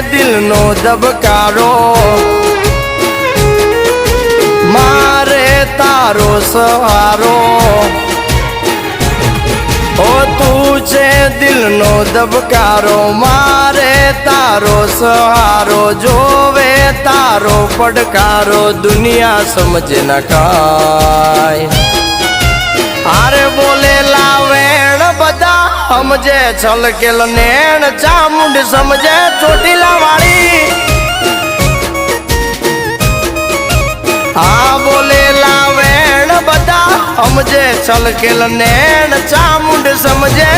દિલનો ધબકારો મારે તારો સહારો ઓ તું છે દિલનો ધબકારો મારે તારો સહારો જોવે તારો પડકારો દુનિયા સમજે ન કાય હારે બોલેલા વેણ બધા સમજે છલકેલ નેણ ચામુંડ સમજે ચોટીલા વાળી આ બોલેલા વેણ બધા સમજે છલકેલ નેણ ચામુંડ સમજે